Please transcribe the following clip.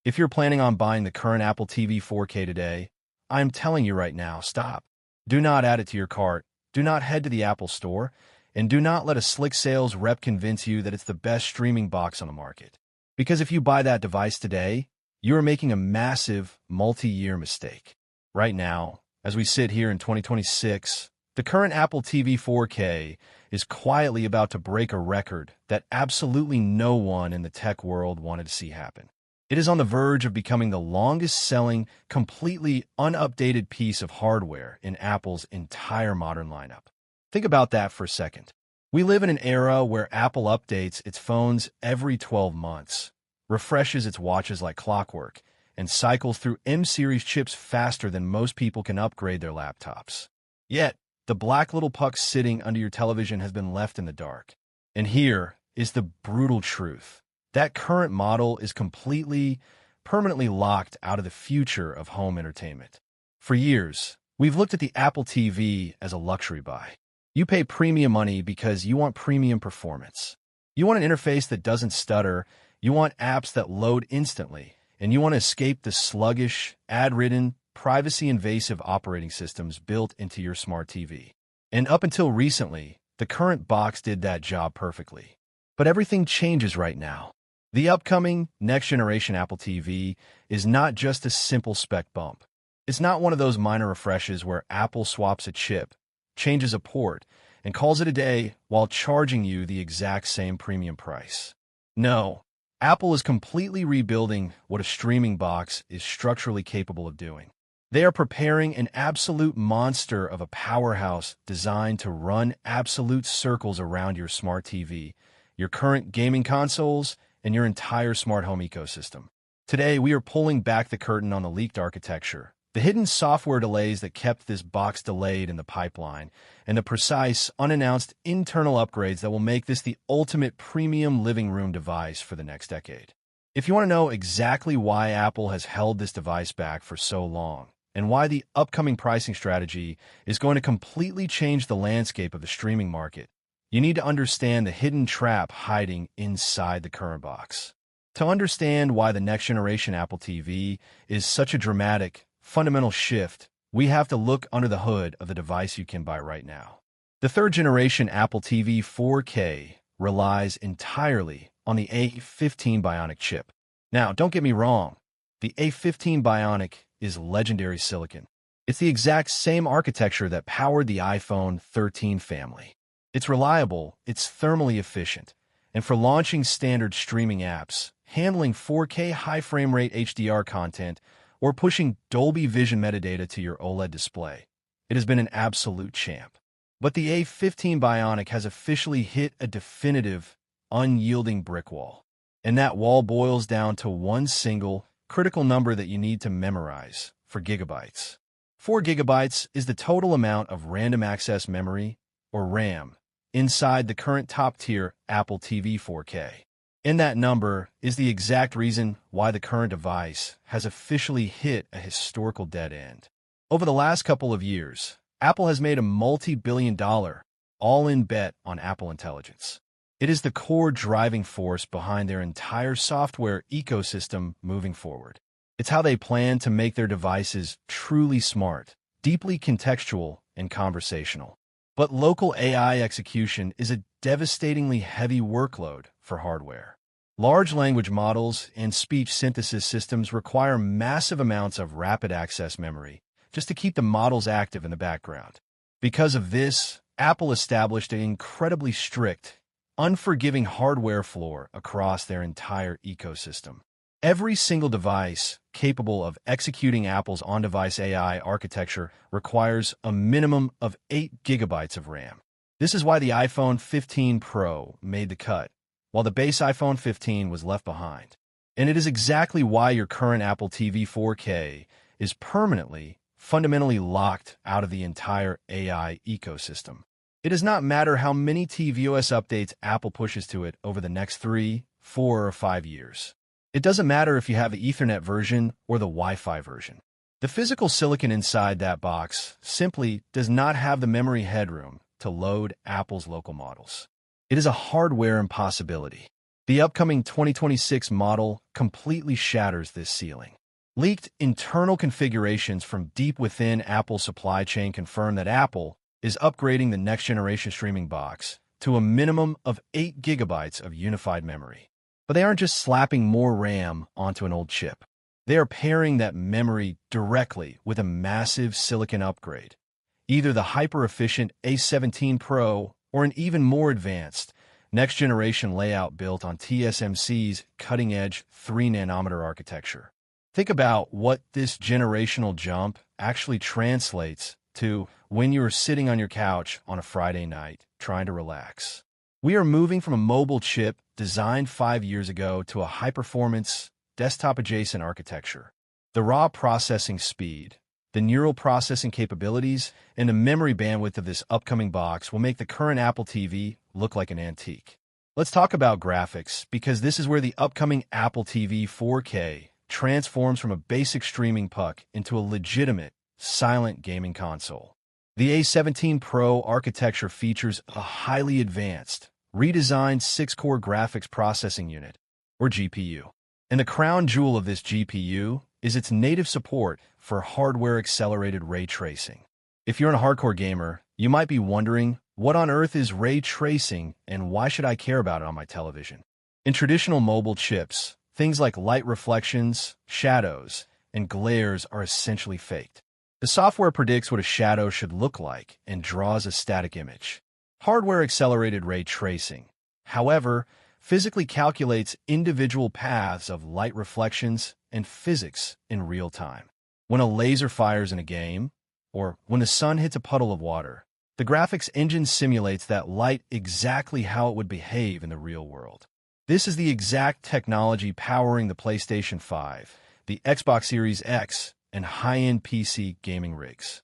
If you're planning on buying the current Apple TV 4K today, I'm telling you right now, stop. Do not add it to your cart, do not head to the Apple Store, and do not let a slick sales rep convince you that it's the best streaming box on the market. Because if you buy that device today, you are making a massive, multi-year mistake. Right now, as we sit here in 2026, the current Apple TV 4K is quietly about to break a record that absolutely no one in the tech world wanted to see happen. It is on the verge of becoming the longest-selling, completely unupdated piece of hardware in Apple's entire modern lineup. Think about that for a second. We live in an era where Apple updates its phones every 12 months, refreshes its watches like clockwork, and cycles through M-series chips faster than most people can upgrade their laptops. Yet, the black little puck sitting under your television has been left in the dark. And here is the brutal truth. That current model is completely, permanently locked out of the future of home entertainment. For years, we've looked at the Apple TV as a luxury buy. You pay premium money because you want premium performance. You want an interface that doesn't stutter, you want apps that load instantly, and you want to escape the sluggish, ad-ridden, privacy-invasive operating systems built into your smart TV. And up until recently, the current box did that job perfectly. But everything changes right now. The upcoming next-generation Apple TV is not just a simple spec bump. It's not one of those minor refreshes where Apple swaps a chip, changes a port, and calls it a day while charging you the exact same premium price. No, Apple is completely rebuilding what a streaming box is structurally capable of doing. They are preparing an absolute monster of a powerhouse designed to run absolute circles around your smart TV, your current gaming consoles, and your entire smart home ecosystem. Today, we are pulling back the curtain on the leaked architecture, the hidden software delays that kept this box delayed in the pipeline, and the precise, unannounced internal upgrades that will make this the ultimate premium living room device for the next decade. If you want to know exactly why Apple has held this device back for so long, and why the upcoming pricing strategy is going to completely change the landscape of the streaming market, you need to understand the hidden trap hiding inside the current box. To understand why the next-generation Apple TV is such a dramatic, fundamental shift, we have to look under the hood of the device you can buy right now. The third-generation Apple TV 4K relies entirely on the A15 Bionic chip. Now, don't get me wrong, the A15 Bionic is legendary silicon. It's the exact same architecture that powered the iPhone 13 family. It's reliable, it's thermally efficient, and for launching standard streaming apps, handling 4K high frame rate HDR content, or pushing Dolby Vision metadata to your OLED display, it has been an absolute champ. But the A15 Bionic has officially hit a definitive, unyielding brick wall. And that wall boils down to one single, critical number that you need to memorize: for gigabytes. 4 gigabytes is the total amount of random access memory, or RAM, inside the current top-tier Apple TV 4K. And that number is the exact reason why the current device has officially hit a historical dead end. Over the last couple of years, Apple has made a multi-billion-dollar, all-in bet on Apple Intelligence. It is the core driving force behind their entire software ecosystem moving forward. It's how they plan to make their devices truly smart, deeply contextual, and conversational. But local AI execution is a devastatingly heavy workload for hardware. Large language models and speech synthesis systems require massive amounts of rapid access memory just to keep the models active in the background. Because of this, Apple established an incredibly strict, unforgiving hardware floor across their entire ecosystem. Every single device capable of executing Apple's on-device AI architecture requires a minimum of 8 gigabytes of RAM. This is why the iPhone 15 Pro made the cut, while the base iPhone 15 was left behind. And it is exactly why your current Apple TV 4K is permanently, fundamentally locked out of the entire AI ecosystem. It does not matter how many tvOS updates Apple pushes to it over the next 3, 4, or 5 years. It doesn't matter if you have the Ethernet version or the Wi-Fi version. The physical silicon inside that box simply does not have the memory headroom to load Apple's local models. It is a hardware impossibility. The upcoming 2026 model completely shatters this ceiling. Leaked internal configurations from deep within Apple's supply chain confirm that Apple is upgrading the next-generation streaming box to a minimum of 8 gigabytes of unified memory. But they aren't just slapping more RAM onto an old chip. They are pairing that memory directly with a massive silicon upgrade, either the hyper-efficient A17 Pro or an even more advanced next-generation layout built on TSMC's cutting-edge 3-nanometer architecture. Think about what this generational jump actually translates to when you are sitting on your couch on a Friday night trying to relax. We are moving from a mobile chip designed 5 years ago to a high-performance, desktop-adjacent architecture. The raw processing speed, the neural processing capabilities, and the memory bandwidth of this upcoming box will make the current Apple TV look like an antique. Let's talk about graphics, because this is where the upcoming Apple TV 4K transforms from a basic streaming puck into a legitimate, silent gaming console. The A17 Pro architecture features a highly advanced, redesigned 6-core graphics processing unit, or GPU. And the crown jewel of this GPU is its native support for hardware-accelerated ray tracing. If you're a hardcore gamer, you might be wondering, what on earth is ray tracing and why should I care about it on my television? In traditional mobile chips, things like light reflections, shadows, and glares are essentially faked. The software predicts what a shadow should look like and draws a static image. Hardware-accelerated ray tracing, however, physically calculates individual paths of light reflections and physics in real time. When a laser fires in a game, or when the sun hits a puddle of water, the graphics engine simulates that light exactly how it would behave in the real world. This is the exact technology powering the PlayStation 5, the Xbox Series X, and high-end PC gaming rigs.